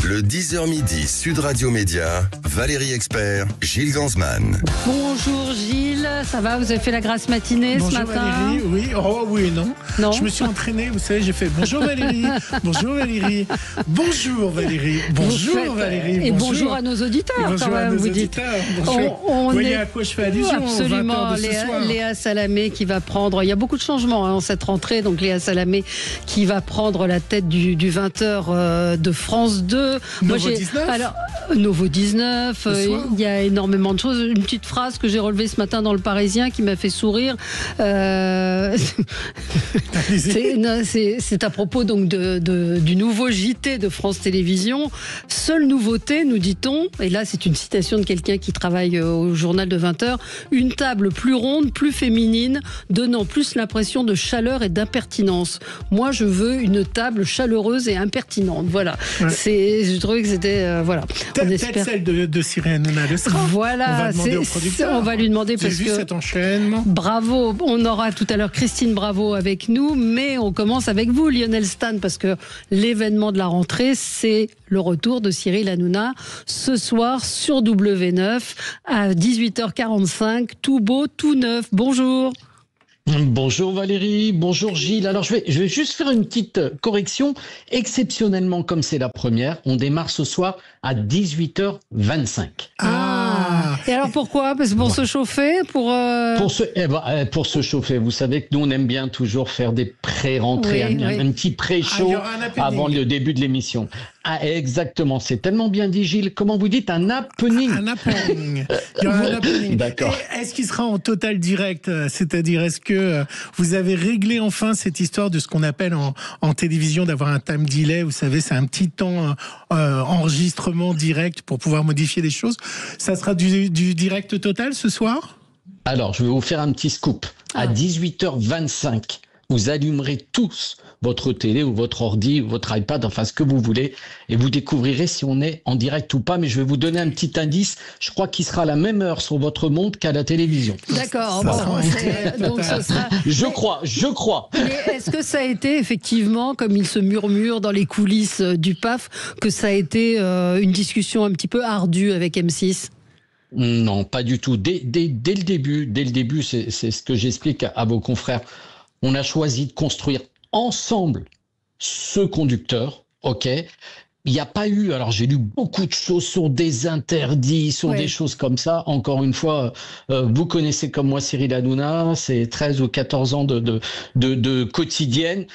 Le 10h midi, Sud Radio Média, Valérie Expert, Gilles Gansman. Bonjour Gilles, ça va? Vous avez fait la grasse matinée ce matin? Bonjour Valérie, oui. Oh oui et non. Non. Je me suis entraîné, vous savez, j'ai fait bonjour Valérie, bonjour Valérie, bonjour Valérie, bonjour Valérie. Et bonjour à nos auditeurs bonjour quand même, à nos vous auditeurs. dites. Bonjour. On vous voyez est... à quoi je fais allusion? Absolument, Léa Salamé qui va prendre, il y a beaucoup de changements en cette rentrée, donc Léa Salamé qui va prendre la tête du 20h de France 2. Nouveau 19. Alors, Nouveau 19, il y a énormément de choses. Une petite phrase que j'ai relevée ce matin dans Le Parisien qui m'a fait sourire. C'est à propos donc du nouveau JT de France Télévisions. Seule nouveauté, nous dit-on, et là c'est une citation de quelqu'un qui travaille au journal de 20h, une table plus ronde, plus féminine, donnant plus l'impression de chaleur et d'impertinence. Moi je veux une table chaleureuse et impertinente. Voilà. Ouais. Je trouvais que c'était... voilà. Peut-être celle de Cyril Hanouna le sera. Voilà, on va lui demander parce que cet enchaînement. Bravo, on aura tout à l'heure Christine Bravo avec nous, mais on commence avec vous Lionel Stan parce que l'événement de la rentrée c'est le retour de Cyril Hanouna ce soir sur W9 à 18h45, tout beau, tout neuf. Bonjour. Bonjour Valérie, bonjour Gilles. Alors je vais juste faire une petite correction. Exceptionnellement, comme c'est la première, on démarre ce soir à 18h25. Et alors pourquoi? Parce que pour se chauffer, pour se chauffer. Vous savez que nous on aime bien toujours faire des pré-rentrées, un petit pré-show avant le début de l'émission. Ah, exactement, c'est tellement bien dit Gilles. Comment vous dites un happening? Un happening. Il y aura un happening. D'accord. Est-ce qu'il sera en total direct? C'est-à-dire, est-ce que vous avez réglé enfin cette histoire de ce qu'on appelle en télévision d'avoir un time delay? Vous savez, c'est un petit temps enregistrement direct pour pouvoir modifier les choses. Ça sera du direct total ce soir? Alors, je vais vous faire un petit scoop. À 18h25, vous allumerez tous votre télé ou votre ordi, ou votre iPad, enfin ce que vous voulez, et vous découvrirez si on est en direct ou pas. Mais je vais vous donner un petit indice. Je crois qu'il sera à la même heure sur votre montre qu'à la télévision. D'accord. Donc ce sera... Je crois. Mais est-ce que ça a été effectivement, comme il se murmure dans les coulisses du PAF, que ça a été une discussion un petit peu ardue avec M6? Non, pas du tout. Dès le début, c'est ce que j'explique à vos confrères. On a choisi de construire ensemble ce conducteur, ok? Il n'y a pas eu, alors j'ai lu beaucoup de choses sur des interdits, sur des choses comme ça. Encore une fois, vous connaissez comme moi Cyril Hanouna, c'est 13 ou 14 ans de quotidienne.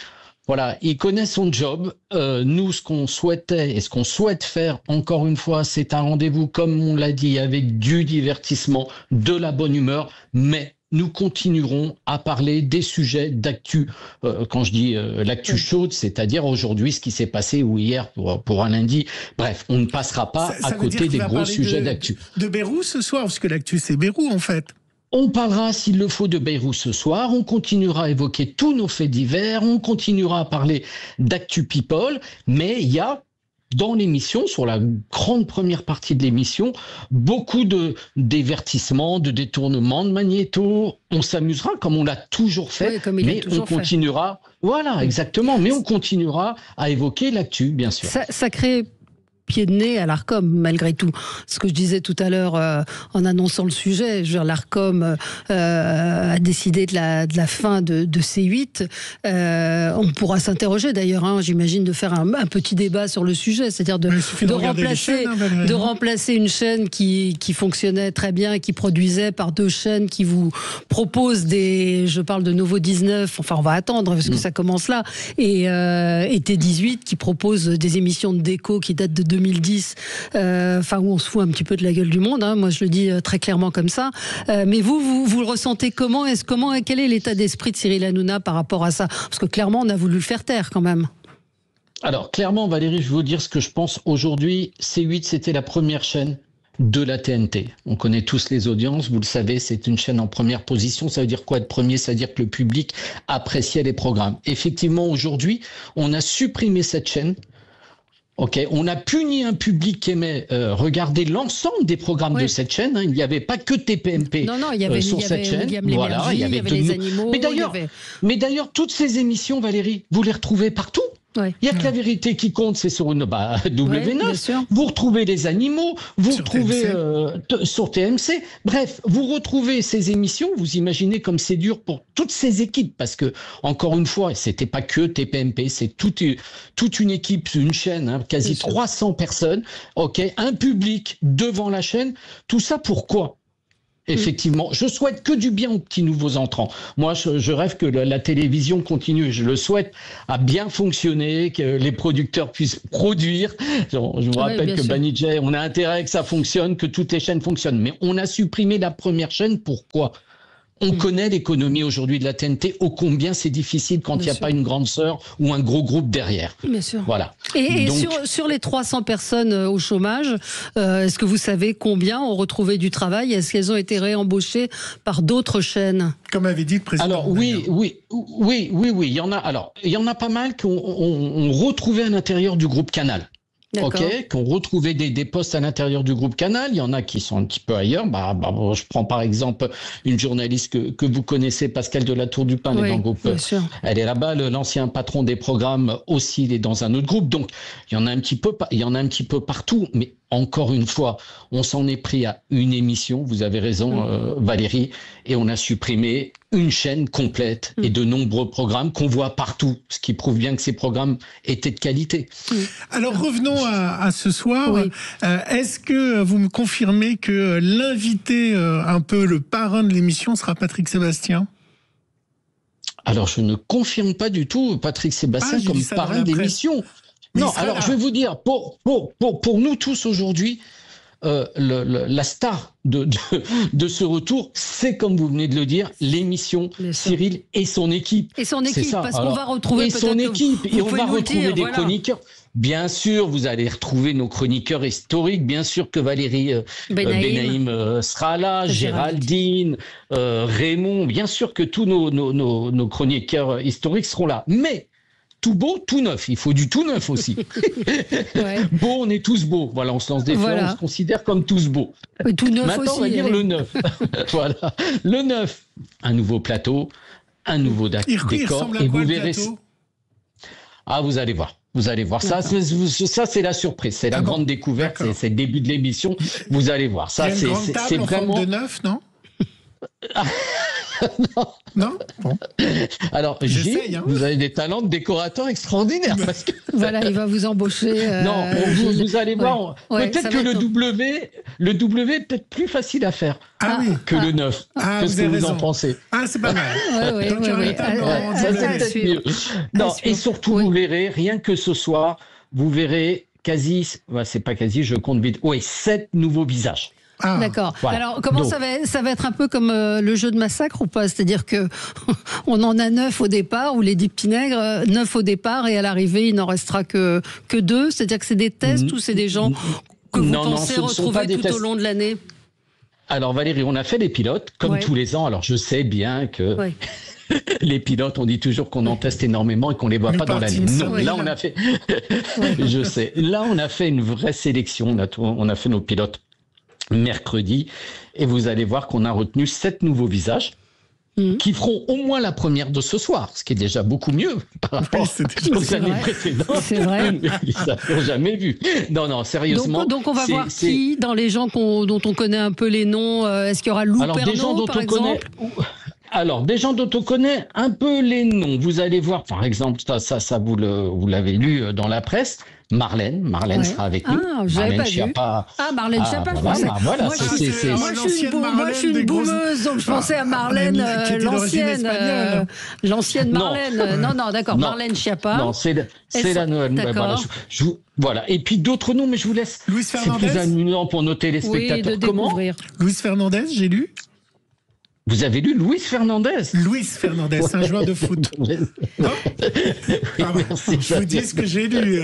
Voilà, il connaît son job. Nous, ce qu'on souhaitait et ce qu'on souhaite faire, encore une fois, c'est un rendez-vous, comme on l'a dit, avec du divertissement, de la bonne humeur, mais nous continuerons à parler des sujets d'actu. Quand je dis l'actu chaude, c'est-à-dire aujourd'hui ce qui s'est passé ou hier pour un lundi. Bref, on ne passera pas à côté des gros sujets d'actu. De Beyrouth ce soir, parce que l'actu c'est Beyrouth en fait. On parlera, s'il le faut, de Beyrouth ce soir. On continuera à évoquer tous nos faits divers. On continuera à parler d'actu people. Mais il y a dans l'émission, sur la grande première partie de l'émission, beaucoup de divertissements, de détournements, de magnéto. On s'amusera comme on l'a toujours fait, mais on continuera. Voilà, exactement. Mais on continuera à évoquer l'actu, bien sûr. Ça crée pied de nez à l'Arcom, malgré tout. Ce que je disais tout à l'heure en annonçant le sujet, l'Arcom a décidé de la fin de C8. On pourra s'interroger d'ailleurs, j'imagine, de faire un petit débat sur le sujet, c'est-à-dire de remplacer une chaîne qui fonctionnait très bien, qui produisait par deux chaînes qui vous proposent je parle de Nouveau 19, enfin on va attendre parce que ça commence là, et T18 qui propose des émissions de déco qui datent de 2010, où on se fout un petit peu de la gueule du monde, moi je le dis très clairement comme ça. Mais vous le ressentez comment? Quel est l'état d'esprit de Cyril Hanouna par rapport à ça? Parce que clairement, on a voulu le faire taire quand même. Alors clairement, Valérie, je vais vous dire ce que je pense. Aujourd'hui, C8, c'était la première chaîne de la TNT. On connaît tous les audiences, vous le savez, c'est une chaîne en première position. Ça veut dire quoi être premier? Ça veut dire que le public appréciait les programmes. Effectivement, aujourd'hui, on a supprimé cette chaîne. Ok, on a puni un public qui aimait regarder l'ensemble des programmes de cette chaîne. Il n'y avait pas que TPMP sur cette chaîne. Voilà, il y avait les animaux. Mais d'ailleurs, toutes ces émissions, Valérie, vous les retrouvez partout. Ouais. Il n'y a que la vérité qui compte, c'est sur une W9. Ouais, bien sûr. Vous retrouvez les animaux, vous Sur retrouvez TMC. sur TMC. Bref, vous retrouvez ces émissions. Vous imaginez comme c'est dur pour toutes ces équipes, parce que encore une fois, c'était pas que TPMP, c'est toute une équipe, une chaîne, hein, quasi Bien sûr. 300 personnes. Ok, un public devant la chaîne. Tout ça pourquoi? Effectivement, je souhaite que du bien aux petits nouveaux entrants. Moi, je rêve que la télévision continue. Je le souhaite à bien fonctionner, que les producteurs puissent produire. Je vous rappelle bien que sûr. Banijay, on a intérêt que ça fonctionne, que toutes les chaînes fonctionnent. Mais on a supprimé la première chaîne. Pourquoi? On connaît l'économie aujourd'hui de la TNT, ô combien c'est difficile quand il Bien n'y a sûr. pas une grande sœur ou un gros groupe derrière. Bien sûr. Voilà. Et Donc, sur les 300 personnes au chômage, est-ce que vous savez combien ont retrouvé du travail? Est-ce qu'elles ont été réembauchées par d'autres chaînes? Comme avait dit le président. alors oui, il y en a. Alors, il y en a pas mal qui ont retrouvé à l'intérieur du groupe Canal. D'accord. Ok, qui ont retrouvé des postes à l'intérieur du groupe Canal. Il y en a qui sont un petit peu ailleurs. Je prends par exemple une journaliste que vous connaissez, Pascal de la Tour du Pin, elle est Oui, dans le groupe. bien sûr. Elle est là-bas. L'ancien patron des programmes aussi, il est dans un autre groupe. Donc, il y en a un petit peu partout. Mais encore une fois, on s'en est pris à une émission. Vous avez raison, Valérie, et on a supprimé une chaîne complète et de nombreux programmes qu'on voit partout, ce qui prouve bien que ces programmes étaient de qualité. Alors revenons à ce soir. Oui. Est-ce que vous me confirmez que l'invité, un peu le parrain de l'émission, sera Patrick Sébastien? Alors, je ne confirme pas du tout Patrick Sébastien j'ai comme dit ça dans parrain la de presse. l'émission. Mais Non, il sera alors là. je vais vous dire, pour nous tous aujourd'hui, la star de ce retour, c'est comme vous venez de le dire, l'émission Bien sûr. Cyril et son équipe. Et son C'est équipe, ça. parce qu'on Alors, va retrouver et peut-être... son équipe, vous et on pouvez va nous le retrouver dire, des voilà. chroniqueurs. Bien sûr, vous allez retrouver nos chroniqueurs historiques. Bien sûr que Valérie Benaïm. sera là, Géraldine. Géraldine, Raymond. Bien sûr que tous nos chroniqueurs historiques seront là. Mais tout beau, tout neuf. Il faut du tout neuf aussi. Ouais. Beau, on est tous beaux. Voilà, on se lance des fleurs, Voilà. on se considère comme tous beaux. Et tout neuf Maintenant, aussi. on va dire allez. le neuf. Voilà. Le neuf, un nouveau plateau, un nouveau Il décor. ressemble à Et quoi vous le verrez. plateau? Ah, vous allez voir. Vous allez voir. Ça, c'est la surprise. C'est la D'accord. grande découverte. D'accord. C'est le début de l'émission. Vous allez voir. Ça, Il y a une grande table c'est en vraiment. forme de neuf, non? Non. Bon. Alors, J'essaye, hein. vous avez des talents de décorateur extraordinaires. Parce que... Voilà, il va vous embaucher. Non, vous allez voir. Ouais, Peut-être ça que va le être- W est peut-être plus facile à faire Ah oui. que le 9. Ah, Qu'est-ce vous que avez vous en raison. pensez? Ah, c'est pas mal. Ouais, Donc, il y aura une table en Ça, W. c'est à peut-être suivre. mieux. Non, À et suivre. surtout, Oui. vous verrez, rien que ce soir, vous verrez c'est pas quasi, je compte vite. Oui, 7 nouveaux visages. Ah. D'accord. Voilà. Alors, comment Donc. ça va être un peu comme le jeu de massacre ou pas? C'est-à-dire que on en a 9 au départ, ou les 10 petits nègres, 9 au départ, et à l'arrivée, il n'en restera que 2. C'est-à-dire que c'est des tests ou c'est des gens que vous Non, pensez ce ne sont pas retrouver des tout tests. au long de l'année? Alors Valérie, on a fait les pilotes, comme Ouais. tous les ans. Alors je sais bien que Ouais. les pilotes, on dit toujours qu'on en teste énormément et qu'on les voit Nous pas dans l'année. partîmes Non, sans là rien. on a fait, je sais, là on a fait une vraie sélection. On a fait nos pilotes mercredi et vous allez voir qu'on a retenu 7 nouveaux visages qui feront au moins la première de ce soir, ce qui est déjà beaucoup mieux par rapport Oui, c'est déjà- aux C'est années vrai. précédentes. C'est vrai. Ça n'a jamais vu. Non, sérieusement. Donc on va c'est- voir c'est- qui, dans les gens dont on connaît un peu les noms. Est-ce qu'il y aura Lou Alors, des gens Pernaut, dont par on connaît. exemple? Alors, des gens dont on connaît un peu les noms. Vous allez voir, par exemple, ça vous l'avez lu dans la presse. Marlène Ouais. sera avec nous. Ah, je l'avais Marlène pas vu. Schiappa. Ah, Marlène Ah, Schiappa, je voilà, pensais. voilà, Moi, c'est- je suis- c'est- moi, je suis l'ancienne une Marlène moi, je suis une des grosses- boumeuse, donc je pensais à Marlène, Marlène, qui était d'origine l'ancienne. espagnole. L'ancienne Non. Marlène. Non, d'accord. Non. Marlène Schiappa. Non, c'est Elles la sont- Noël. d'accord. Voilà, voilà. Et puis d'autres noms, mais je vous laisse. Louis C'est Fernandez. plus amusant pour nos Oui, téléspectateurs. de Comment découvrir. Luis Fernandez, j'ai lu. Vous avez lu Luis Fernandez? Luis Fernandez, c'est un joueur de foot. Non Ah, Merci, je vous dis ce que j'ai lu.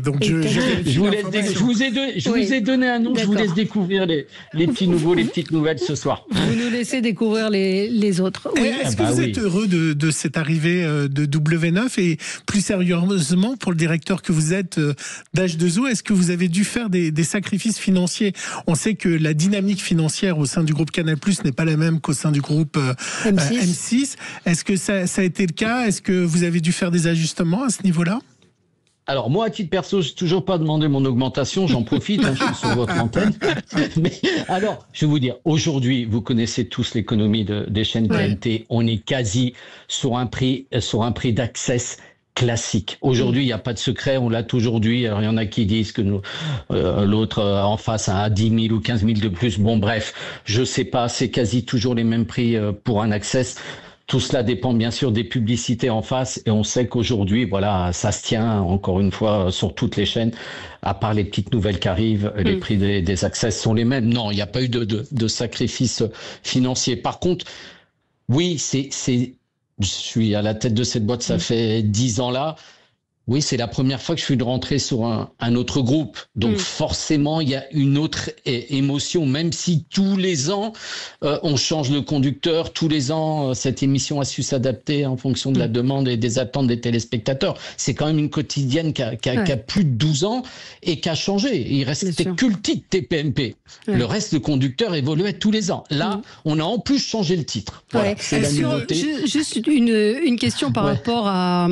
Donc je vérifie Je vous, laisse l'information. je Oui. vous ai donné un nom, je vous D'accord. laisse découvrir les petits nouveaux, les petites nouvelles ce soir. Vous nous laissez découvrir les autres. Et Oui. Est-ce que Ah bah vous oui. êtes heureux de cette arrivée de W9 et plus sérieusement pour le directeur que vous êtes d'H2O, est-ce que vous avez dû faire des sacrifices financiers? On sait que la dynamique financière au sein du groupe Canal+ n'est pas la même qu'au sein du groupe M6. M6. Est-ce que ça a été le cas? Est-ce que vous avez dû faire des ajustements à ce niveau-là? Alors moi, à titre perso, je n'ai toujours pas demandé mon augmentation, j'en profite, je suis sur votre antenne. Mais alors, je vais vous dire, aujourd'hui, vous connaissez tous l'économie des chaînes TNT, on est quasi sur un prix d'access classique. Aujourd'hui, il n'y a pas de secret, on l'a aujourd'hui. Alors, il y en a qui disent que l'autre en face a 10 000 ou 15 000 de plus. Bon, bref, je sais pas, c'est quasi toujours les mêmes prix pour un access. Tout cela dépend bien sûr des publicités en face et on sait qu'aujourd'hui, voilà, ça se tient encore une fois sur toutes les chaînes. À part les petites nouvelles qui arrivent, les prix des access sont les mêmes. Non, il n'y a pas eu de sacrifice financier. Par contre, oui, je suis à la tête de cette boîte, ça fait 10 ans là. Oui, c'est la première fois que je suis rentré sur un autre groupe. Donc forcément, il y a une autre émotion, même si tous les ans, on change de conducteur. Tous les ans, cette émission a su s'adapter en fonction de la demande et des attentes des téléspectateurs. C'est quand même une quotidienne qui a plus de 12 ans et qui a changé. Il restait que le titre TPMP. Le reste de conducteurs évoluait tous les ans. Là, on a en plus changé le titre. Voilà, c'est la nouveauté. Juste une question par rapport à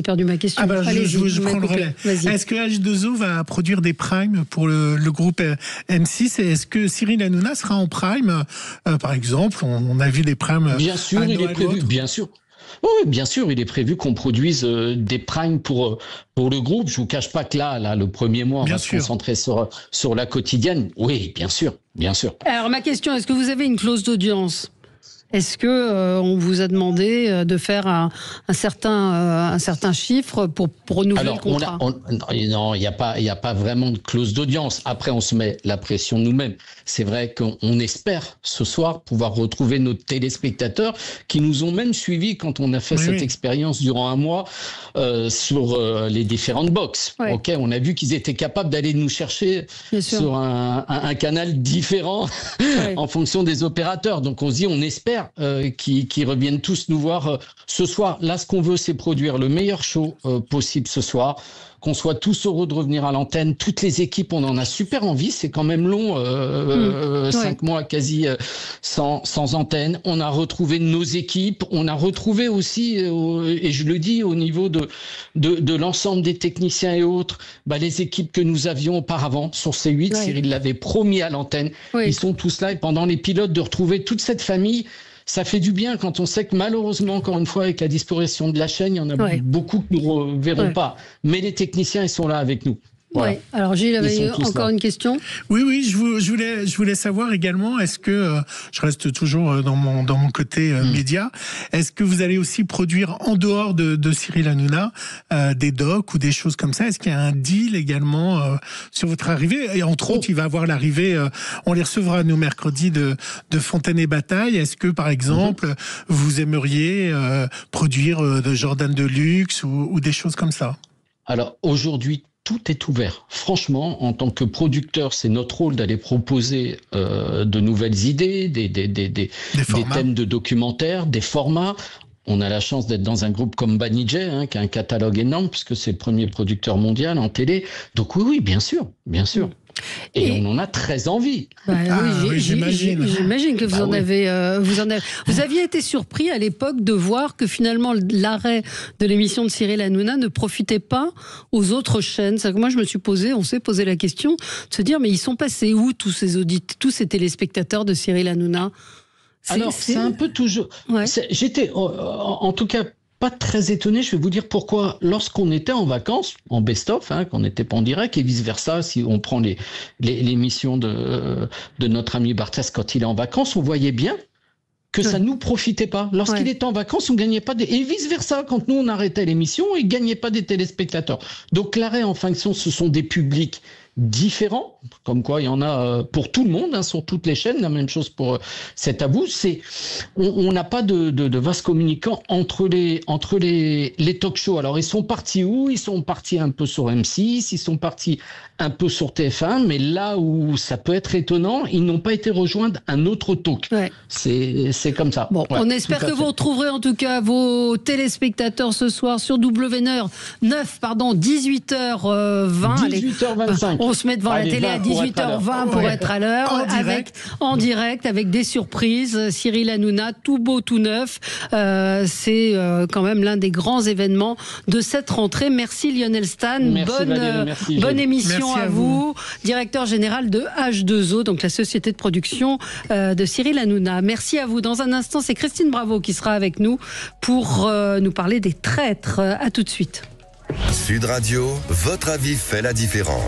j'ai perdu ma question. Je prends le relais. Est-ce que H2O va produire des primes pour le groupe M6 et est-ce que Cyril Hanouna sera en prime par exemple, on a vu des primes. Bien sûr, il est prévu, bien sûr. Oui, bien sûr, il est prévu qu'on produise des primes pour le groupe. Je vous cache pas que là, le premier mois, on va se concentrer sur la quotidienne. Oui, bien sûr, bien sûr. Alors ma question, est-ce que vous avez une clause d'audience ? Est-ce que on vous a demandé de faire un certain chiffre pour renouveler le contrat ? Non, il n'y a pas vraiment de clause d'audience. Après, on se met la pression nous-mêmes. C'est vrai qu'on espère ce soir pouvoir retrouver nos téléspectateurs qui nous ont même suivis quand on a fait cette expérience durant un mois sur les différentes boxes. Okay, on a vu qu'ils étaient capables d'aller nous chercher sur un canal différent en fonction des opérateurs. Donc on se dit, on espère qui reviennent tous nous voir ce soir. Là, ce qu'on veut, c'est produire le meilleur show possible ce soir, qu'on soit tous heureux de revenir à l'antenne. Toutes les équipes, on en a super envie. C'est quand même long, 5 mois quasi sans antenne. On a retrouvé nos équipes. On a retrouvé aussi, et je le dis, au niveau de l'ensemble des techniciens et autres, les équipes que nous avions auparavant sur C8. Cyril l'avait promis à l'antenne. Ils sont tous là. Et pendant les pilotes, de retrouver toute cette famille, ça fait du bien quand on sait que malheureusement, encore une fois, avec la disparition de la chaîne, il y en a beaucoup que nous ne reverrons pas. Mais les techniciens, ils sont là avec nous. Voilà. Alors Gilles avait encore une question. Oui, je voulais savoir également, est-ce que, je reste toujours dans mon côté média, est-ce que vous allez aussi produire en dehors de Cyril Hanouna des docs ou des choses comme ça ? Est-ce qu'il y a un deal également sur votre arrivée ? Et entre autres, il va avoir l'arrivée, on les recevra nous mercredi de Fontaine et Bataille. Est-ce que par exemple, vous aimeriez produire de Jordan Deluxe ou des choses comme ça ? Alors aujourd'hui, tout est ouvert. Franchement, en tant que producteur, c'est notre rôle d'aller proposer de nouvelles idées, des thèmes de documentaires, des formats. On a la chance d'être dans un groupe comme Banijay, qui a un catalogue énorme, puisque c'est le premier producteur mondial en télé. Donc oui, bien sûr. Et on en a très envie. J'imagine. J'imagine que vous aviez été surpris à l'époque de voir que finalement l'arrêt de l'émission de Cyril Hanouna ne profitait pas aux autres chaînes. C'est que moi on s'est posé la question de se dire mais ils sont passés où tous ces téléspectateurs de Cyril Hanouna ? Alors c'est un peu toujours. J'étais en tout cas pas très étonné, je vais vous dire pourquoi. Lorsqu'on était en vacances, en best-of, qu'on n'était pas en direct, et vice-versa, si on prend l'émission de notre ami Barthès quand il est en vacances, on voyait bien que ça nous profitait pas. Lorsqu'il était en vacances, on gagnait pas et vice-versa, quand nous on arrêtait l'émission, il gagnait pas des téléspectateurs. Donc l'arrêt en fonction, ce sont des publics différents, comme quoi il y en a pour tout le monde, sur toutes les chaînes, la même chose pour C'est à vous, on n'a pas de vase communicant entre les talk shows. Alors ils sont partis où ? Ils sont partis un peu sur M6, ils sont partis un peu sur TF1, mais là où ça peut être étonnant, ils n'ont pas été rejoindre un autre talk. C'est comme ça. Bon, on espère que vous retrouverez en tout cas vos téléspectateurs ce soir sur W9, 18h20. 18h25. On se met devant la télé à 18h20 pour être à l'heure, en direct, avec des surprises. Cyril Hanouna, tout beau, tout neuf. C'est quand même l'un des grands événements de cette rentrée. Merci Lionel Stan. Bonne émission à vous. Directeur général de H2O, donc la société de production de Cyril Hanouna. Merci à vous. Dans un instant, c'est Christine Bravo qui sera avec nous pour nous parler des traîtres. À tout de suite. Sud Radio, votre avis fait la différence.